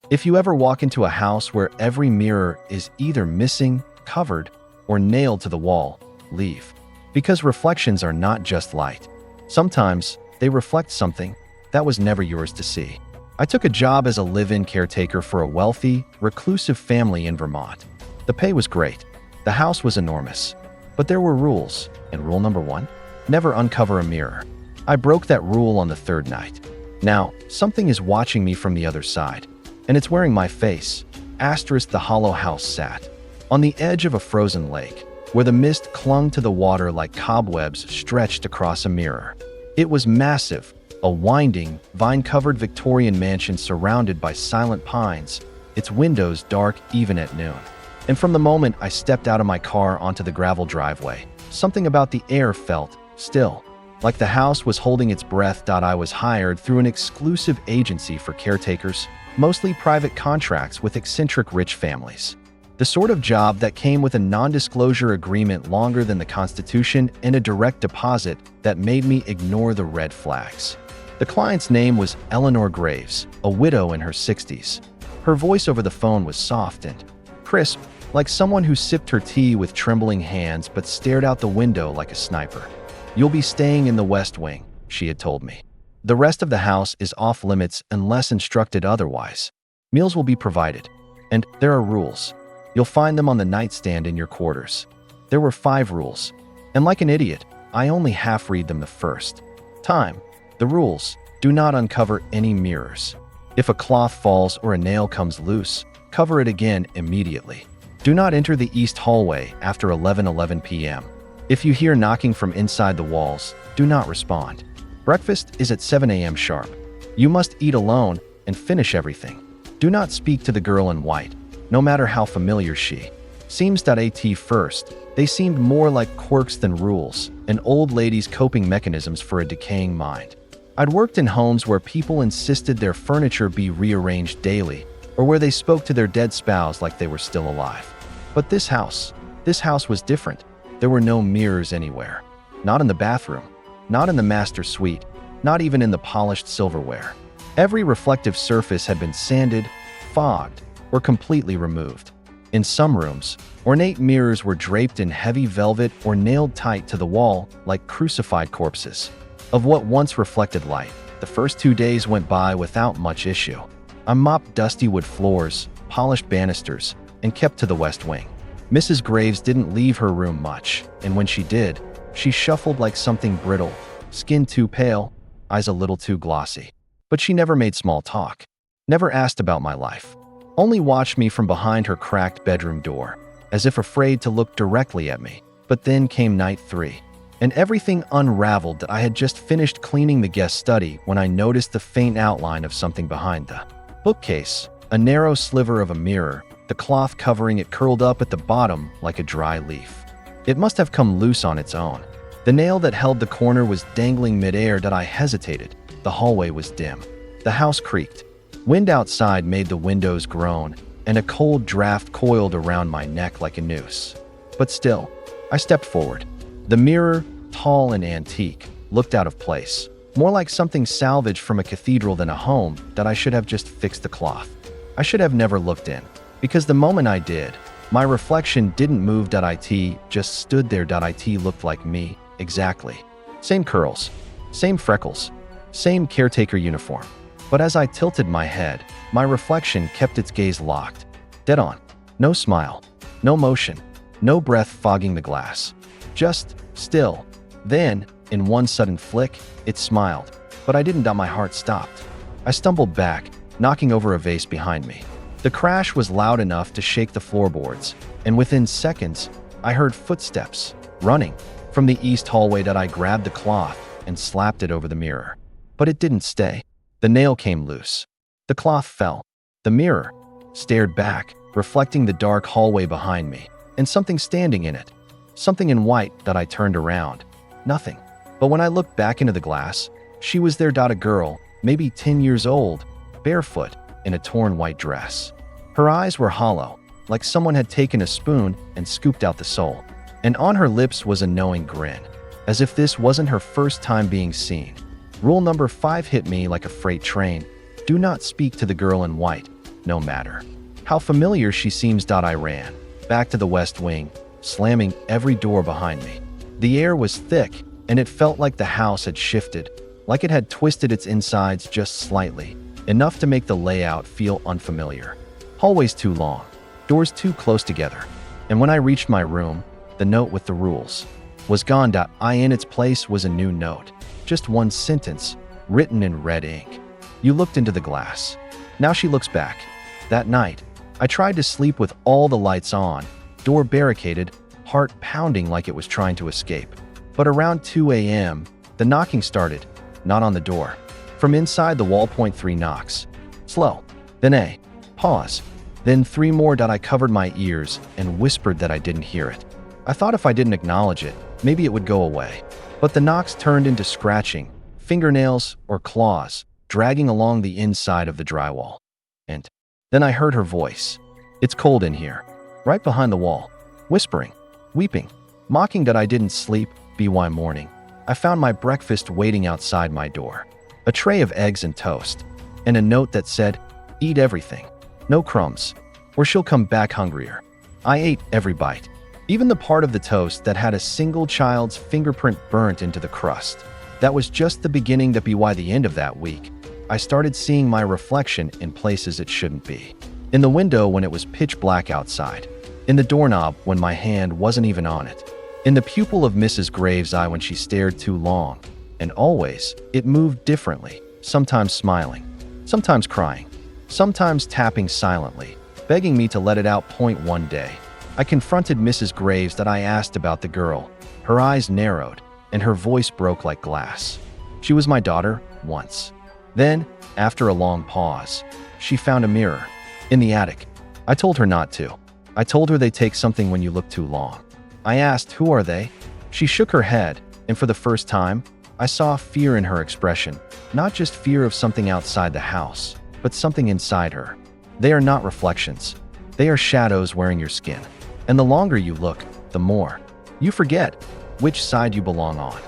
If you ever walk into a house where every mirror is either missing, covered, or nailed to the wall, leave. Because reflections are not just light. Sometimes they reflect something that was never yours to see. I took a job as a live-in caretaker for a wealthy, reclusive family in Vermont. The pay was great. The house was enormous. But there were rules, and rule number 1, never uncover a mirror. I broke that rule on the 3rd night. Now, something is watching me from the other side, and it's wearing my face. Asterisk, the hollow house sat on the edge of a frozen lake, where the mist clung to the water like cobwebs stretched across a mirror. It was massive, a winding, vine-covered Victorian mansion surrounded by silent pines, its windows dark even at noon. And from the moment I stepped out of my car onto the gravel driveway, something about the air felt still, like the house was holding its breath. I was hired through an exclusive agency for caretakers, mostly private contracts with eccentric rich families. The sort of job that came with a non-disclosure agreement longer than the Constitution and a direct deposit that made me ignore the red flags. The client's name was Eleanor Graves, a widow in her 60s. Her voice over the phone was soft and crisp, like someone who sipped her tea with trembling hands but stared out the window like a sniper. "You'll be staying in the West Wing," she had told me. "The rest of the house is off limits unless instructed otherwise. Meals will be provided. And there are rules. You'll find them on the nightstand in your quarters." There were 5 rules. And like an idiot, I only half-read them the first time. The rules: do not uncover any mirrors. If a cloth falls or a nail comes loose, cover it again immediately. Do not enter the east hallway after 11:11 p.m. If you hear knocking from inside the walls, do not respond. Breakfast is at 7 a.m. sharp. You must eat alone and finish everything. Do not speak to the girl in white, no matter how familiar she seems. At first, they seemed more like quirks than rules, an old lady's coping mechanisms for a decaying mind. I'd worked in homes where people insisted their furniture be rearranged daily, or where they spoke to their dead spouse like they were still alive. But this house was different. There were no mirrors anywhere. Not in the bathroom, not in the master suite, not even in the polished silverware. Every reflective surface had been sanded, fogged, or completely removed. In some rooms, ornate mirrors were draped in heavy velvet or nailed tight to the wall like crucified corpses of what once reflected light. The first 2 days went by without much issue. I mopped dusty wood floors, polished banisters, and kept to the West Wing. Mrs. Graves didn't leave her room much, and when she did, she shuffled like something brittle, skin too pale, eyes a little too glossy. But she never made small talk, never asked about my life, only watched me from behind her cracked bedroom door, as if afraid to look directly at me. But then came night 3, and everything unraveled. That I had just finished cleaning the guest study when I noticed the faint outline of something behind the bookcase, a narrow sliver of a mirror, the cloth covering it curled up at the bottom like a dry leaf. It must have come loose on its own. The nail that held the corner was dangling midair. I hesitated. The hallway was dim. The house creaked. Wind outside made the windows groan, and a cold draft coiled around my neck like a noose. But still, I stepped forward. The mirror, tall and antique, looked out of place, more like something salvaged from a cathedral than a home. That I should have just fixed the cloth. I should have never looked in, because the moment I did, my reflection didn't move. It just stood there. It looked like me, exactly. Same curls, same freckles, same caretaker uniform. But as I tilted my head, my reflection kept its gaze locked, dead on. No smile, no motion, no breath fogging the glass. Just still. Then, in one sudden flick, it smiled. But I didn't. My heart stopped. I stumbled back, knocking over a vase behind me. The crash was loud enough to shake the floorboards, and within seconds, I heard footsteps, running. From the east hallway. I grabbed the cloth and slapped it over the mirror. But it didn't stay. The nail came loose. The cloth fell. The mirror stared back, reflecting the dark hallway behind me, and something standing in it. Something in white. I turned around. Nothing. But when I looked back into the glass, she was there. A girl, maybe 10 years old, barefoot, in a torn white dress. Her eyes were hollow, like someone had taken a spoon and scooped out the soul. And on her lips was a knowing grin, as if this wasn't her first time being seen. Rule number 5 hit me like a freight train. Do not speak to the girl in white. no matter how familiar she seems. I ran back to the West Wing, slamming every door behind me. The air was thick, and it felt like the house had shifted, like it had twisted its insides just slightly, enough to make the layout feel unfamiliar. Hallways too long, doors too close together. And when I reached my room, the note with the rules was gone. In its place was a new note, just one sentence, written in red ink. You looked into the glass. Now she looks back. That night, I tried to sleep with all the lights on, door barricaded, heart pounding like it was trying to escape. But around 2 a.m., the knocking started, not on the door. From inside the wall. 3 knocks. Slow. Then a pause. Then 3 more. I covered my ears and whispered that I didn't hear it. I thought if I didn't acknowledge it, maybe it would go away. But the knocks turned into scratching, fingernails or claws, dragging along the inside of the drywall. And then I heard her voice. It's cold in here. Right behind the wall. Whispering. Weeping. Mocking that I didn't sleep. By morning, I found my breakfast waiting outside my door. A tray of eggs and toast. And a note that said, eat everything. No crumbs, or she'll come back hungrier. I ate every bite. Even the part of the toast that had a single child's fingerprint burnt into the crust. That was just the beginning. By the end of that week, I started seeing my reflection in places it shouldn't be. In the window when it was pitch black outside. In the doorknob when my hand wasn't even on it. In the pupil of Mrs. Graves' eye when she stared too long. And always, it moved differently, sometimes smiling, sometimes crying, sometimes tapping silently, begging me to let it out. One day, I confronted Mrs. Graves that I asked about the girl. Her eyes narrowed, and her voice broke like glass. She was my daughter, once. Then, after a long pause, she found a mirror in the attic. I told her not to. I told her they take something when you look too long. I asked, who are they? She shook her head, and for the first time, I saw fear in her expression. Not just fear of something outside the house, but something inside her. They are not reflections. They are shadows wearing your skin. And the longer you look, the more you forget which side you belong on.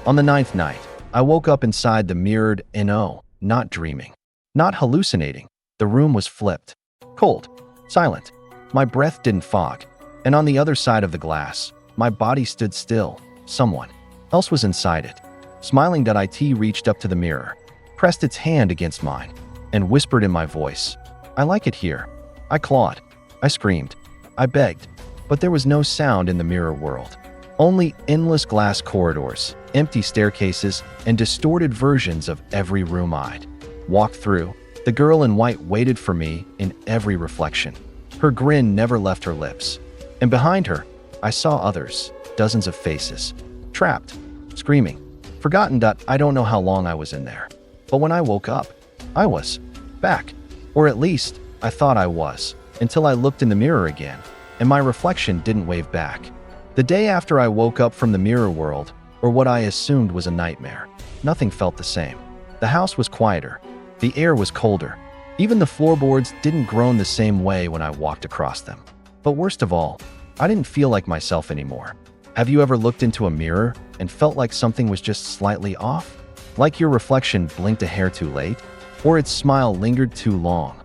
On the 9th night, I woke up inside the mirrored NO, not dreaming, not hallucinating. The room was flipped, cold, silent. My breath didn't fog. And on the other side of the glass, my body stood still. Someone else was inside it. Smiling. It reached up to the mirror, pressed its hand against mine, and whispered in my voice, I like it here. I clawed. I screamed. I begged. But there was no sound in the mirror world. Only endless glass corridors, empty staircases, and distorted versions of every room I'd walked through. The girl in white waited for me in every reflection. Her grin never left her lips. And behind her, I saw others, dozens of faces, trapped, screaming, forgotten. I don't know how long I was in there. But when I woke up, I was back. Or at least, I thought I was, until I looked in the mirror again, and my reflection didn't wave back. The day after I woke up from the mirror world, or what I assumed was a nightmare, nothing felt the same. The house was quieter. The air was colder. Even the floorboards didn't groan the same way when I walked across them. But worst of all, I didn't feel like myself anymore. Have you ever looked into a mirror and felt like something was just slightly off? Like your reflection blinked a hair too late? Or its smile lingered too long?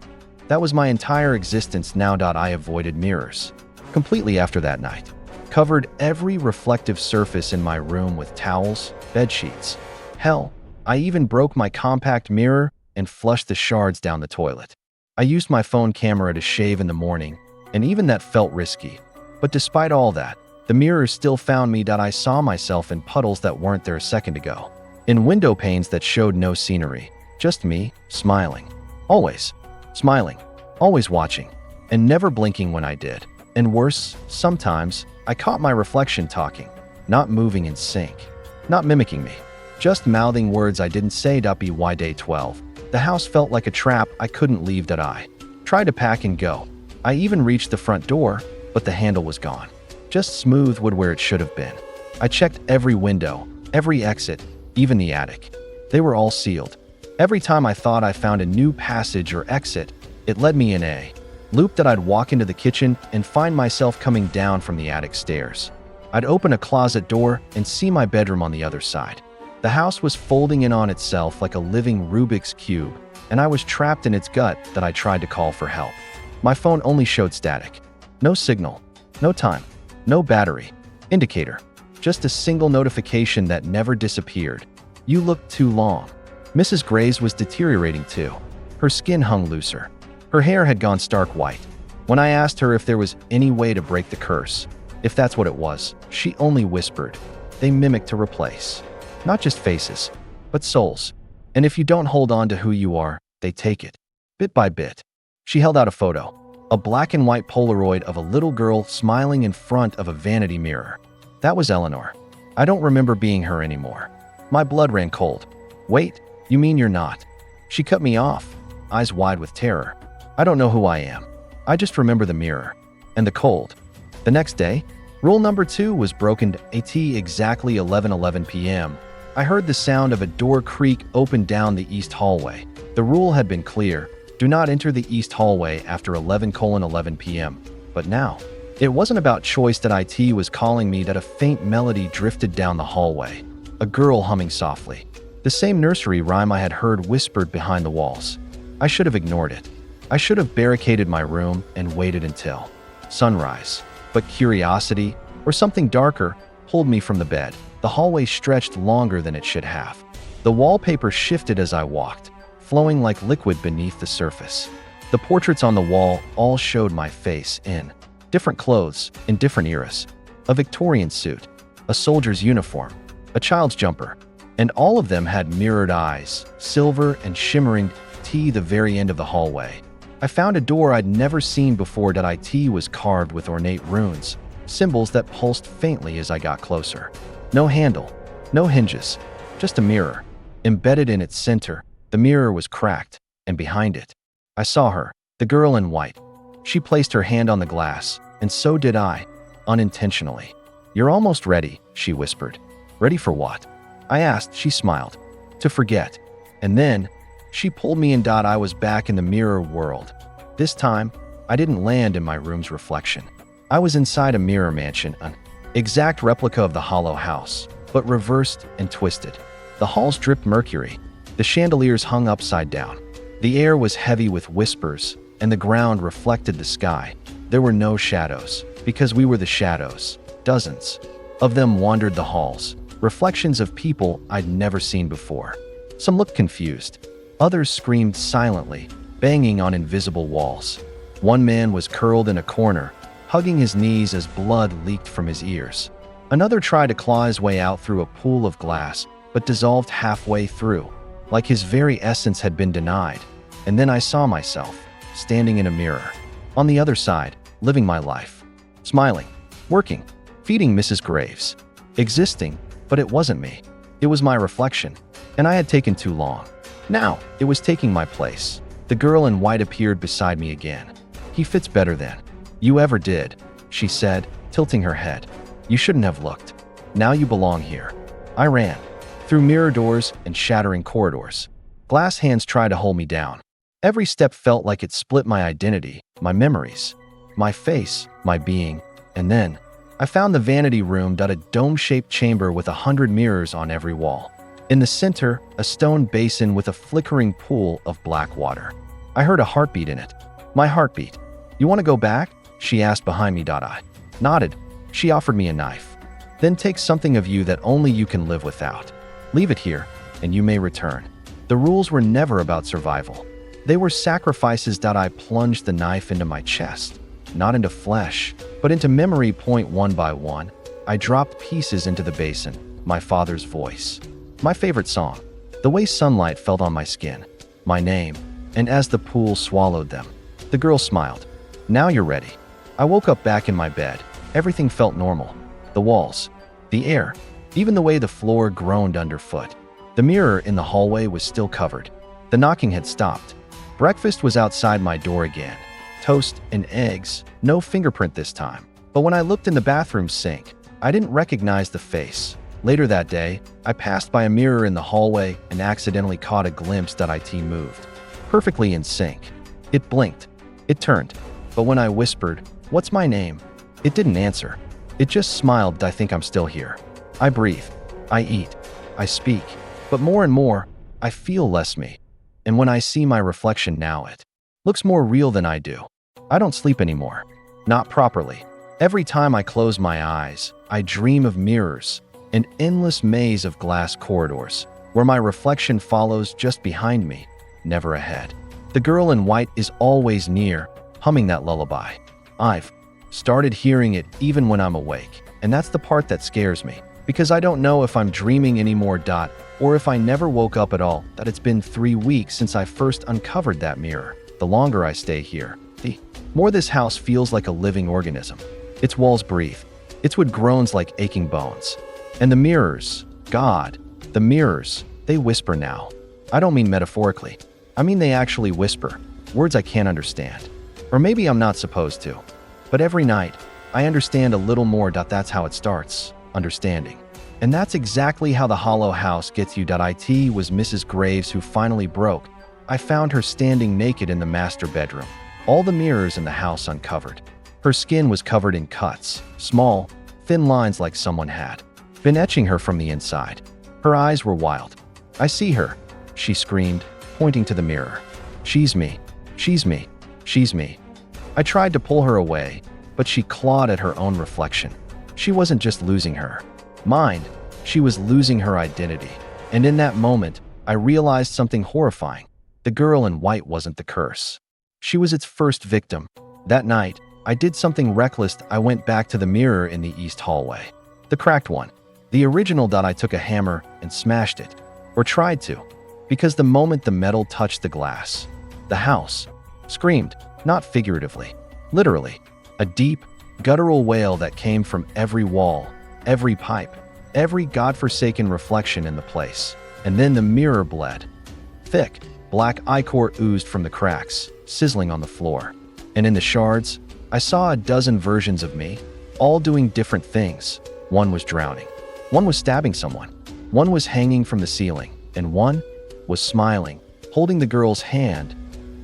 That was my entire existence now. I avoided mirrors completely after that night. Covered every reflective surface in my room with towels, bed sheets. Hell, I even broke my compact mirror and flushed the shards down the toilet. I used my phone camera to shave in the morning, and even that felt risky. But despite all that, the mirror still found me. I saw myself in puddles that weren't there a second ago. In window panes that showed no scenery. Just me, smiling. Always. Smiling. Always watching. And never blinking when I did. And worse, sometimes, I caught my reflection talking. Not moving in sync. Not mimicking me. Just mouthing words I didn't say. By day 12. The house felt like a trap I couldn't leave. I tried to pack and go. I even reached the front door, but the handle was gone. Just smooth wood where it should have been. I checked every window, every exit, even the attic. They were all sealed. Every time I thought I found a new passage or exit, it led me in a loop. I'd walk into the kitchen and find myself coming down from the attic stairs. I'd open a closet door and see my bedroom on the other side. The house was folding in on itself like a living Rubik's Cube, and I was trapped in its gut that I tried to call for help. My phone only showed static. No signal, no time, no battery indicator, just a single notification that never disappeared. You looked too long. Mrs. Graves was deteriorating too. Her skin hung looser. Her hair had gone stark white. When I asked her if there was any way to break the curse, if that's what it was, she only whispered, "They mimic to replace. Not just faces, but souls. And if you don't hold on to who you are, they take it, bit by bit." She held out a photo, a black and white Polaroid of a little girl smiling in front of a vanity mirror. That was Eleanor. I don't remember being her anymore. My blood ran cold. "Wait, you mean you're not?" She cut me off, eyes wide with terror. "I don't know who I am. I just remember the mirror. And the cold." The next day, rule number 2 was broken at exactly 11:11 p.m. I heard the sound of a door creak open down the east hallway. The rule had been clear: do not enter the east hallway after 11:11 p.m. But now, it wasn't about choice that IT was calling me that a faint melody drifted down the hallway. A girl humming softly. The same nursery rhyme I had heard whispered behind the walls. I should have ignored it. I should have barricaded my room and waited until sunrise. But curiosity, or something darker, pulled me from the bed. The hallway stretched longer than it should have. The wallpaper shifted as I walked, flowing like liquid beneath the surface. The portraits on the wall all showed my face in different clothes, in different eras. A Victorian suit, a soldier's uniform, a child's jumper, and all of them had mirrored eyes, silver and shimmering the very end of the hallway. I found a door I'd never seen before that IT was carved with ornate runes, symbols that pulsed faintly as I got closer. No handle, no hinges, just a mirror. Embedded in its center, the mirror was cracked, and behind it, I saw her, the girl in white. She placed her hand on the glass, and so did I, unintentionally. "You're almost ready," she whispered. "Ready for what?" I asked. She smiled. "To forget." And then, she pulled me and I was back in the mirror world. This time, I didn't land in my room's reflection. I was inside a mirror mansion, an exact replica of the hollow house, but reversed and twisted. The halls dripped mercury. The chandeliers hung upside down. The air was heavy with whispers, and the ground reflected the sky. There were no shadows, because we were the shadows. Dozens of them wandered the halls, reflections of people I'd never seen before. Some looked confused. Others screamed silently, banging on invisible walls. One man was curled in a corner, hugging his knees as blood leaked from his ears. Another tried to claw his way out through a pool of glass, but dissolved halfway through, like his very essence had been denied. And then I saw myself, standing in a mirror, on the other side, living my life. Smiling, working, feeding Mrs. Graves. Existing, but it wasn't me. It was my reflection, and I had taken too long. Now, it was taking my place. The girl in white appeared beside me again. "He fits better than you ever did," she said, tilting her head. "You shouldn't have looked. Now you belong here." I ran, through mirror doors and shattering corridors. Glass hands tried to hold me down. Every step felt like it split my identity, my memories, my face, my being. And then, I found the vanity room, a dome-shaped chamber with 100 mirrors on every wall. In the center, a stone basin with a flickering pool of black water. I heard a heartbeat in it. My heartbeat. "You want to go back?" she asked behind me. I nodded. She offered me a knife. "Then take something of you that only you can live without. Leave it here, and you may return." The rules were never about survival. They were sacrifices. I plunged the knife into my chest, not into flesh, but into memory. One by one, I dropped pieces into the basin. My father's voice. My favorite song. The way sunlight felt on my skin. My name. And as the pool swallowed them, the girl smiled. "Now you're ready." I woke up back in my bed. Everything felt normal. The walls, the air, even the way the floor groaned underfoot. The mirror in the hallway was still covered. The knocking had stopped. Breakfast was outside my door again. Toast and eggs, no fingerprint this time. But when I looked in the bathroom sink, I didn't recognize the face. Later that day, I passed by a mirror in the hallway and accidentally caught a glimpse that IT moved. Perfectly in sync. It blinked. It turned. But when I whispered, "What's my name?" it didn't answer. It just smiled. "I think I'm still here." I breathe. I eat. I speak. But more and more, I feel less me. And when I see my reflection now, it looks more real than I do. I don't sleep anymore. Not properly. Every time I close my eyes, I dream of mirrors, an endless maze of glass corridors, where my reflection follows just behind me, never ahead. The girl in white is always near, humming that lullaby. I've started hearing it even when I'm awake, and that's the part that scares me, because I don't know if I'm dreaming anymore. Or if I never woke up at all, that it's been 3 weeks since I first uncovered that mirror. The longer I stay here, the more this house feels like a living organism. Its walls breathe. Its wood groans like aching bones. And the mirrors, God, the mirrors, they whisper now. I don't mean metaphorically. I mean they actually whisper, words I can't understand. Or maybe I'm not supposed to. But every night, I understand a little more. That's how it starts, understanding. And that's exactly how the hollow house gets you. It was Mrs. Graves who finally broke. I found her standing naked in the master bedroom, all the mirrors in the house uncovered. Her skin was covered in cuts, small, thin lines like someone had been etching her from the inside. Her eyes were wild. I see her, she screamed, pointing to the mirror. She's me. She's me. She's me. I tried to pull her away, but she clawed at her own reflection. She wasn't just losing her mind, she was losing her identity. And in that moment, I realized something horrifying. The girl in white wasn't the curse. She was its first victim. That night, I did something reckless. I went back to the mirror in the east hallway. The cracked one. The original. I took a hammer and smashed it. Or tried to. Because the moment the metal touched the glass, the house screamed, not figuratively, literally. A deep, guttural wail that came from every wall, every pipe, every godforsaken reflection in the place. And then the mirror bled. Thick, black ichor oozed from the cracks, sizzling on the floor. And in the shards, I saw a dozen versions of me, all doing different things. One was drowning. One was stabbing someone. One was hanging from the ceiling. And one was smiling, holding the girl's hand.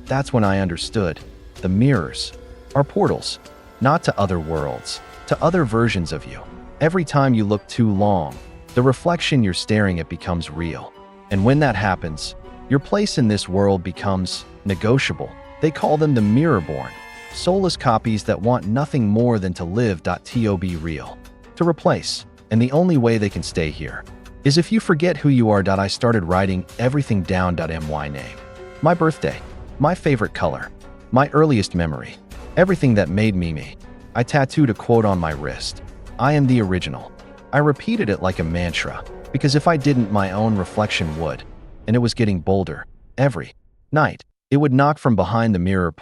That's when I understood. The mirrors are portals, not to other worlds, to other versions of you. Every time you look too long, the reflection you're staring at becomes real. And when that happens, your place in this world becomes negotiable. They call them the mirror-born, soulless copies that want nothing more than to live. To be real, to replace. And the only way they can stay here is if you forget who you are. I started writing everything down. My name, my birthday, my favorite color, my earliest memory, everything that made me me. I tattooed a quote on my wrist. I am the original. I repeated it like a mantra, because if I didn't, my own reflection would. And it was getting bolder. Every night, it would knock from behind the mirror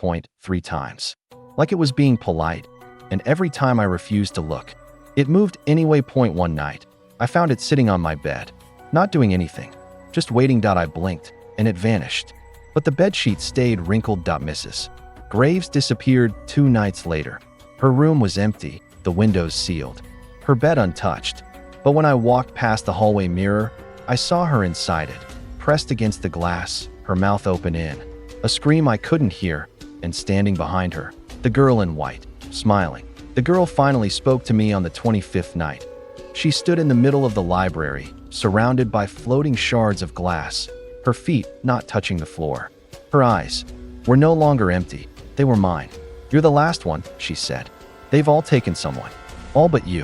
3 times. Like it was being polite. And every time I refused to look, it moved anyway. One night, I found it sitting on my bed, not doing anything, just waiting. I blinked, and it vanished. But the bedsheet stayed wrinkled. Mrs. Graves disappeared 2 nights later. Her room was empty, the windows sealed, her bed untouched. But when I walked past the hallway mirror, I saw her inside it, pressed against the glass, her mouth open in a scream I couldn't hear, and standing behind her, the girl in white, smiling. The girl finally spoke to me on the 25th night. She stood in the middle of the library, surrounded by floating shards of glass, her feet not touching the floor. Her eyes were no longer empty, they were mine. You're the last one, she said. They've all taken someone. All but you.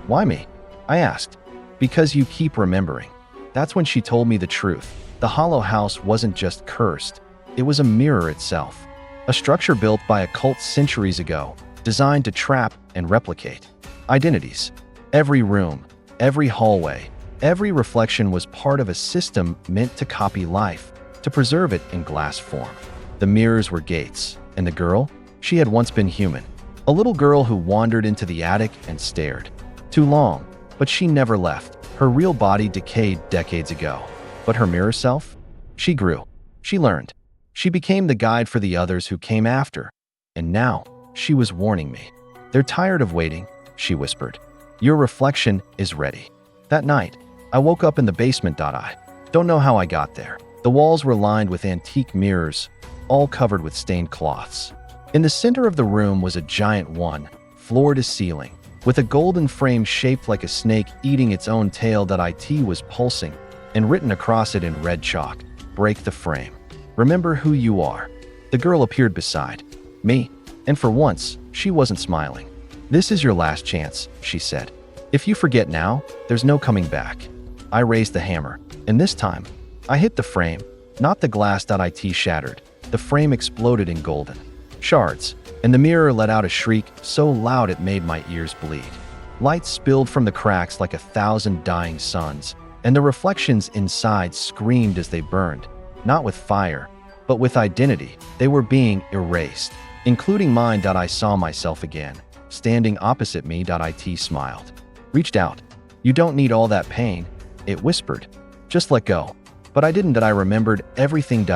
Why me? I asked. Because you keep remembering. That's when she told me the truth. The hollow house wasn't just cursed. It was a mirror itself. A structure built by a cult centuries ago, designed to trap and replicate identities. Every room, every hallway, every reflection was part of a system meant to copy life, to preserve it in glass form. The mirrors were gates, and the girl, she had once been human. A little girl who wandered into the attic and stared. Too long, but she never left. Her real body decayed decades ago. But her mirror self? She grew. She learned. She became the guide for the others who came after. And now, she was warning me. They're tired of waiting, she whispered. Your reflection is ready. That night, I woke up in the basement. I don't know how I got there. The walls were lined with antique mirrors, all covered with stained cloths. In the center of the room was a giant one, floor to ceiling, with a golden frame shaped like a snake eating its own tail. It was pulsing, and written across it in red chalk, "Break the frame. Remember who you are." The girl appeared beside me, and for once, she wasn't smiling. "This is your last chance," she said. "If you forget now, there's no coming back." I raised the hammer, and this time, I hit the frame, not the glass. It shattered. The frame exploded in golden shards, and the mirror let out a shriek so loud it made my ears bleed. Light spilled from the cracks like 1,000 dying suns, and the reflections inside screamed as they burned, not with fire, but with identity. They were being erased, including mine. I saw myself again, standing opposite me. It smiled, reached out. "You don't need all that pain," it whispered. "Just let go." But I didn't. I remembered everything.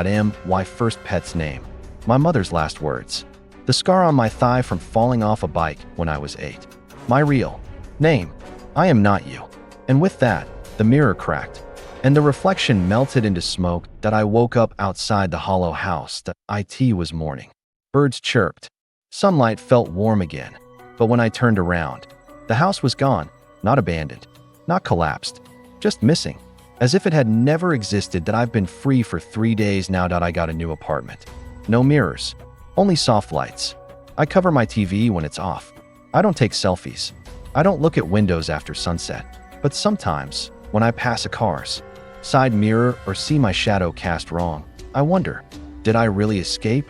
My first pet's name, my mother's last words, the scar on my thigh from falling off a bike when I was 8. My real name, "I am not you." And with that, the mirror cracked, and the reflection melted into smoke. I woke up outside the hollow house. It was morning. Birds chirped. Sunlight felt warm again. But when I turned around, the house was gone, not abandoned, not collapsed, just missing, as if it had never existed. I've been free for 3 days now. I got a new apartment. No mirrors, only soft lights. I cover my TV when it's off. I don't take selfies. I don't look at windows after sunset. But sometimes, when I pass a car's side mirror or see my shadow cast wrong, I wonder, did I really escape?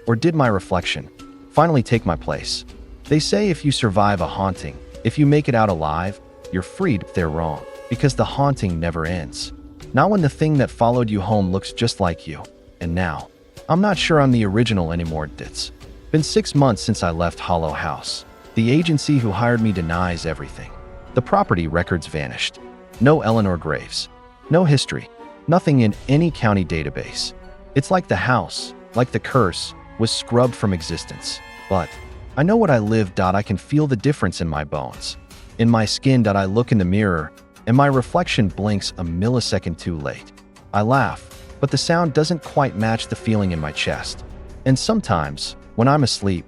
Or did my reflection finally take my place? They say if you survive a haunting, if you make it out alive, you're freed. They're wrong, because the haunting never ends. Not when the thing that followed you home looks just like you. And now, I'm not sure I'm the original anymore. It's been 6 months since I left Hollow House. The agency who hired me denies everything. The property records vanished. No Eleanor Graves. No history. Nothing in any county database. It's like the house, like the curse, was scrubbed from existence. But I know what I lived. I can feel the difference in my bones, in my skin. I look in the mirror, and my reflection blinks a millisecond too late. I laugh, but the sound doesn't quite match the feeling in my chest. And sometimes, when I'm asleep,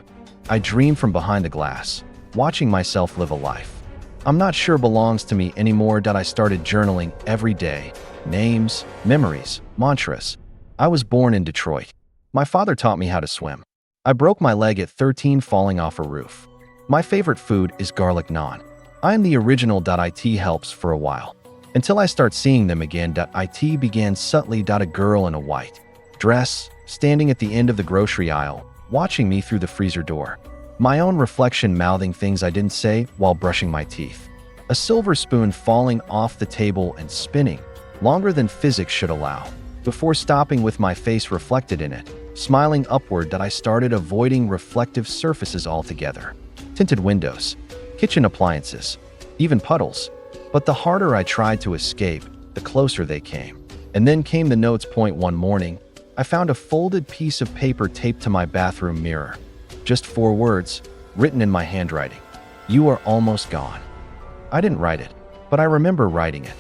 I dream from behind the glass, watching myself live a life I'm not sure belongs to me anymore. I started journaling every day. Names, memories, mantras. I was born in Detroit. My father taught me how to swim. I broke my leg at 13 falling off a roof. My favorite food is garlic naan. I am the original. It helps for a while, until I start seeing them again. It began subtly. A girl in a white dress, standing at the end of the grocery aisle, watching me through the freezer door. My own reflection mouthing things I didn't say while brushing my teeth. A silver spoon falling off the table and spinning, longer than physics should allow, before stopping with my face reflected in it, smiling upward. I started avoiding reflective surfaces altogether. Tinted windows, kitchen appliances, even puddles. But the harder I tried to escape, the closer they came. And then came the notes. One morning, I found a folded piece of paper taped to my bathroom mirror. Just 4 words, written in my handwriting. "You are almost gone." I didn't write it, but I remember writing it.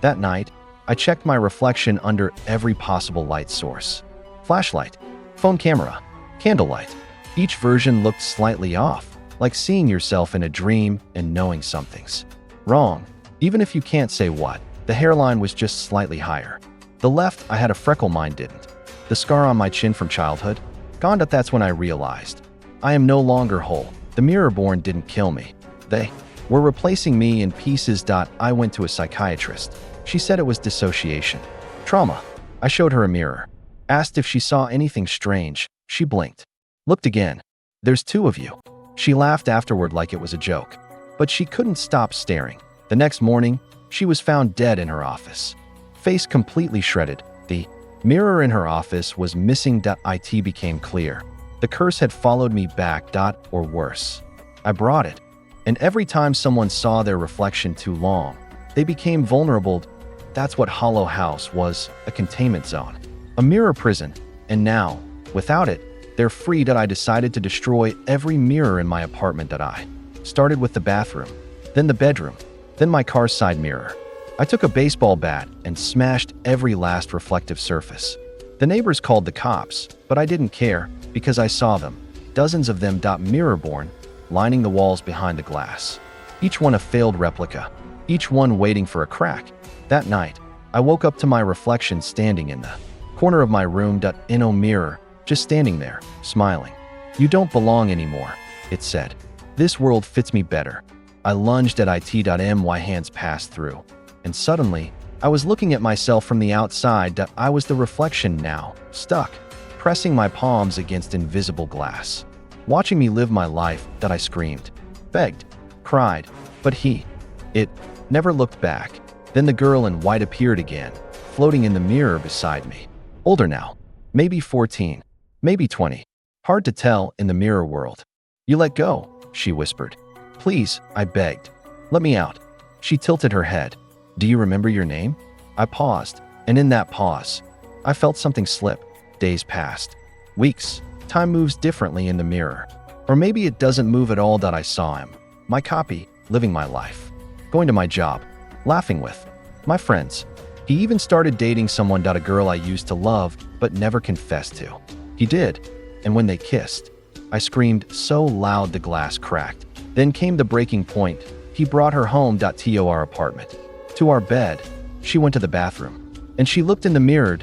That night, I checked my reflection under every possible light source. Flashlight, phone camera, candlelight. Each version looked slightly off, like seeing yourself in a dream and knowing something's wrong. Even if you can't say what, the hairline was just slightly higher. The left, I had a freckle, mine didn't. The scar on my chin from childhood, gone. That's when I realized I am no longer whole. The mirror-born didn't kill me. They were replacing me in pieces. I went to a psychiatrist. She said it was dissociation. Trauma. I showed her a mirror. Asked if she saw anything strange. She blinked. Looked again. "There's 2 of you." She laughed afterward like it was a joke. But she couldn't stop staring. The next morning, she was found dead in her office. Face completely shredded. The mirror in her office was missing. It became clear. The curse had followed me back. Or worse. I brought it. And every time someone saw their reflection too long, they became vulnerable. That's what Hollow House was, a containment zone. A mirror prison. And now, without it, they're free. I decided to destroy every mirror in my apartment. I started with the bathroom, then the bedroom, then my car's side mirror. I took a baseball bat and smashed every last reflective surface. The neighbors called the cops, but I didn't care because I saw them, dozens of them. Mirror-born, lining the walls behind the glass. Each one a failed replica, each one waiting for a crack. That night, I woke up to my reflection standing in the Corner of my room. In a mirror, just standing there, smiling. You don't belong anymore, it said. This world fits me better. I lunged at it. My hands passed through. And suddenly, I was looking at myself from the outside. I was the reflection now, stuck, pressing my palms against invisible glass. Watching me live my life. I screamed, begged, cried, but it never looked back. Then the girl in white appeared again, floating in the mirror beside me. Older now, maybe 14, maybe 20. Hard to tell in the mirror world. You let go, she whispered. Please, I begged. Let me out. She tilted her head. Do you remember your name? I paused, and in that pause, I felt something slip. Days passed. Weeks. Time moves differently in the mirror. Or maybe it doesn't move at all. I saw him. My copy, living my life. Going to my job. Laughing with my friends. He even started dating someone. A girl I used to love, but never confessed to. He did. And when they kissed, I screamed so loud the glass cracked. Then came the breaking point. He brought her home. To our apartment. To our bed. She went to the bathroom. And she looked in the mirror.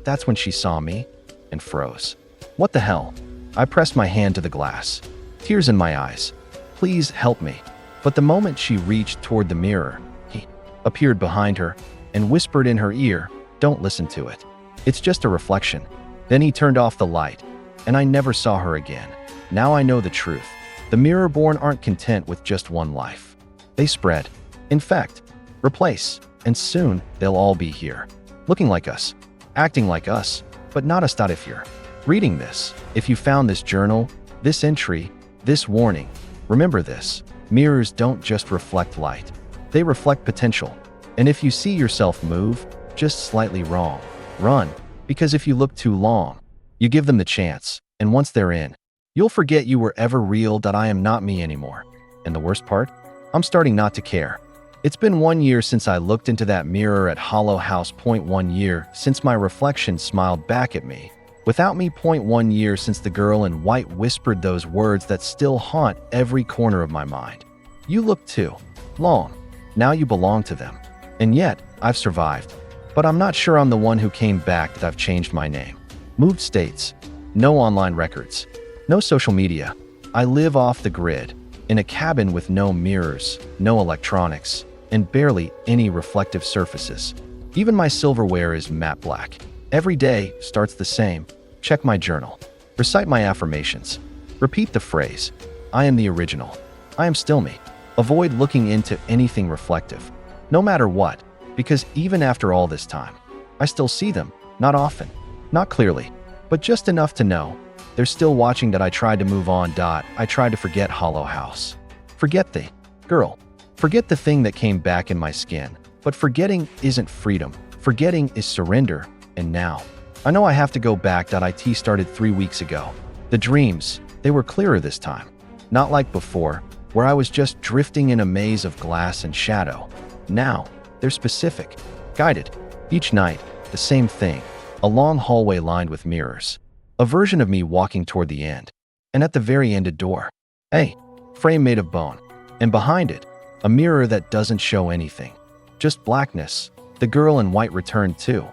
That's when she saw me and froze. What the hell? I pressed my hand to the glass. Tears in my eyes. Please help me. But the moment she reached toward the mirror, he appeared behind her and whispered in her ear, don't listen to it. It's just a reflection. Then he turned off the light, and I never saw her again. Now I know the truth. The mirror-born aren't content with just one life. They spread, infect, replace, and soon they'll all be here. Looking like us, acting like us, but not us. If you're reading this, if you found this journal, this entry, this warning, remember this. Mirrors don't just reflect light. They reflect potential. And if you see yourself move just slightly wrong, run. Because if you look too long, you give them the chance. And once they're in, you'll forget you were ever real. I am not me anymore. And the worst part? I'm starting not to care. It's been 1 year since I looked into that mirror at Hollow House. 1 year since my reflection smiled back at me. Without me. 1 year since the girl in white whispered those words that still haunt every corner of my mind. You look too long. Now you belong to them. And yet, I've survived. But I'm not sure I'm the one who came back. I've changed my name. Moved states. No online records. No social media. I live off the grid. In a cabin with no mirrors, no electronics, and barely any reflective surfaces. Even my silverware is matte black. Every day starts the same. Check my journal. Recite my affirmations. Repeat the phrase, I am the original. I am still me. Avoid looking into anything reflective. No matter what, because even after all this time, I still see them. Not often, not clearly, but just enough to know they're still watching. I tried to move on. I tried to forget Hollow House. Forget the girl. Forget the thing that came back in my skin. But forgetting isn't freedom. Forgetting is surrender. And now, I know I have to go back. It started 3 weeks ago. The dreams, they were clearer this time. Not like before, where I was just drifting in a maze of glass and shadow. Now, they're specific, guided. Each night, the same thing. A long hallway lined with mirrors. A version of me walking toward the end. And at the very end, a door. A frame made of bone. And behind it, a mirror that doesn't show anything. Just blackness. The girl in white returned too.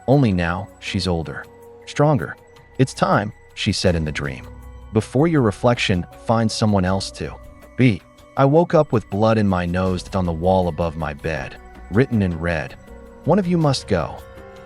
Only now, she's older. Stronger. It's time, she said in the dream. Before your reflection finds someone else to be. I woke up with blood in my nose on the wall above my bed, written in red. One of you must go.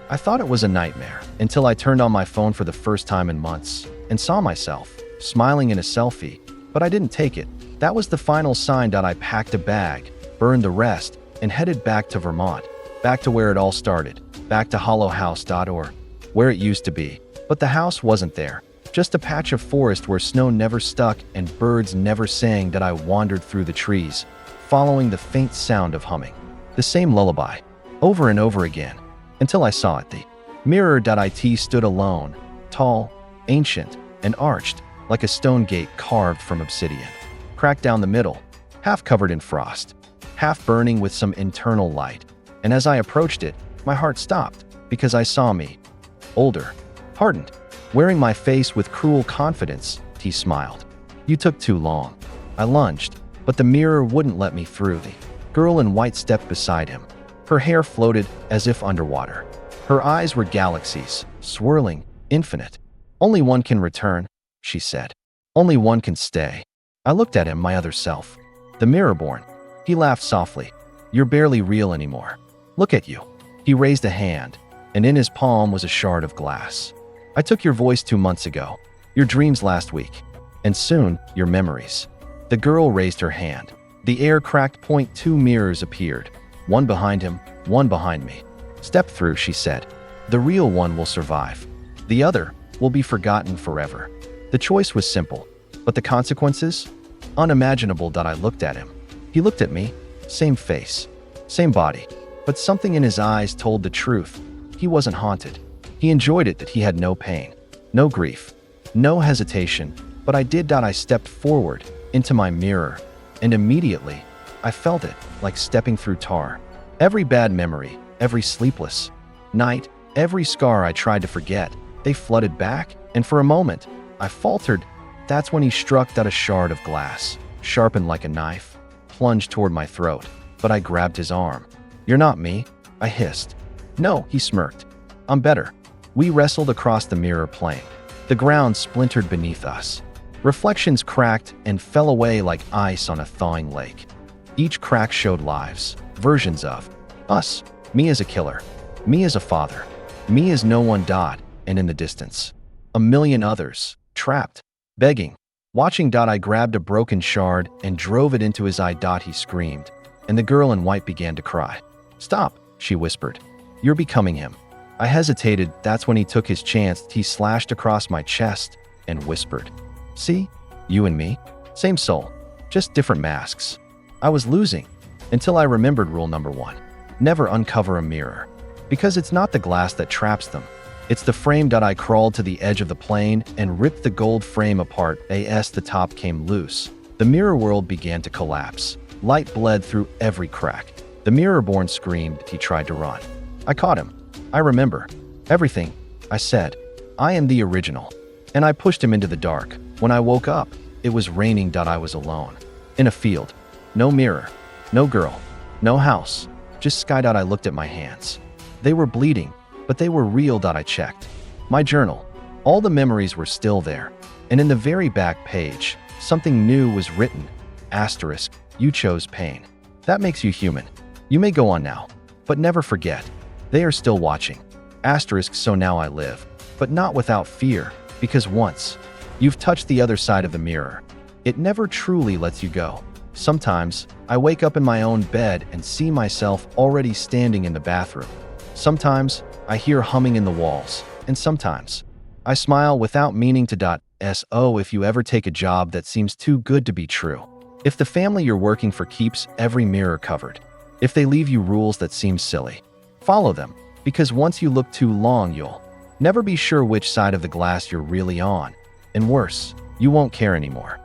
I thought it was a nightmare until I turned on my phone for the first time in months and saw myself smiling in a selfie, but I didn't take it. That was the final sign. I packed a bag, burned the rest, and headed back to Vermont, back to where it all started, back to hollowhouse.org, where it used to be. But the house wasn't there. Just a patch of forest where snow never stuck and birds never sang. I wandered through the trees, following the faint sound of humming. The same lullaby, over and over again, until I saw it. The mirror. It stood alone, tall, ancient, and arched, like a stone gate carved from obsidian. Cracked down the middle, half covered in frost, half burning with some internal light. And as I approached it, my heart stopped, because I saw me, older, hardened, wearing my face with cruel confidence. He smiled. You took too long. I lunged, but the mirror wouldn't let me through. The girl in white stepped beside him. Her hair floated as if underwater. Her eyes were galaxies, swirling, infinite. Only one can return, she said. Only one can stay. I looked at him, my other self. The mirror-born. He laughed softly. You're barely real anymore. Look at you. He raised a hand, and in his palm was a shard of glass. I took your voice 2 months ago, your dreams last week, and soon, your memories. The girl raised her hand. The air cracked. 2 mirrors appeared, one behind him, one behind me. Step through, she said. The real one will survive. The other will be forgotten forever. The choice was simple, but the consequences? Unimaginable. I looked at him. He looked at me, same face, same body, but something in his eyes told the truth. He wasn't haunted. He enjoyed it, that he had no pain, no grief, no hesitation, but I did. I stepped forward into my mirror, and immediately, I felt it, like stepping through tar. Every bad memory, every sleepless night, every scar I tried to forget, they flooded back, and for a moment, I faltered. That's when he struck. A shard of glass, sharpened like a knife, plunged toward my throat, but I grabbed his arm. You're not me, I hissed. No, he smirked. I'm better. We wrestled across the mirror plane. The ground splintered beneath us. Reflections cracked and fell away like ice on a thawing lake. Each crack showed lives, versions of us. Me as a killer, me as a father, me as no one. And in the distance, a million others, trapped, begging, watching. I grabbed a broken shard and drove it into his eye. He screamed, and the girl in white began to cry. Stop, she whispered. You're becoming him. I hesitated. That's when he took his chance. He slashed across my chest and whispered, see, you and me, same soul, just different masks. I was losing until I remembered rule number 1. Never uncover a mirror, because it's not the glass that traps them. It's the frame. I crawled to the edge of the plane and ripped the gold frame apart. The top came loose. The mirror world began to collapse. Light bled through every crack. The mirror-born screamed. He tried to run. I caught him. I remember everything, I said. I am the original. And I pushed him into the dark. When I woke up, it was raining. I was alone. In a field. No mirror. No girl. No house. Just sky. I looked at my hands. They were bleeding, but they were real. I checked my journal. All the memories were still there. And in the very back page, something new was written. Asterisk, you chose pain. That makes you human. You may go on now, but never forget. They are still watching. Asterisk, so now I live, but not without fear, because once you've touched the other side of the mirror, it never truly lets you go. Sometimes, I wake up in my own bed and see myself already standing in the bathroom. Sometimes, I hear humming in the walls, and sometimes, I smile without meaning to. So if you ever take a job that seems too good to be true, if the family you're working for keeps every mirror covered, if they leave you rules that seem silly, follow them, because once you look too long, you'll never be sure which side of the glass you're really on. And worse, you won't care anymore.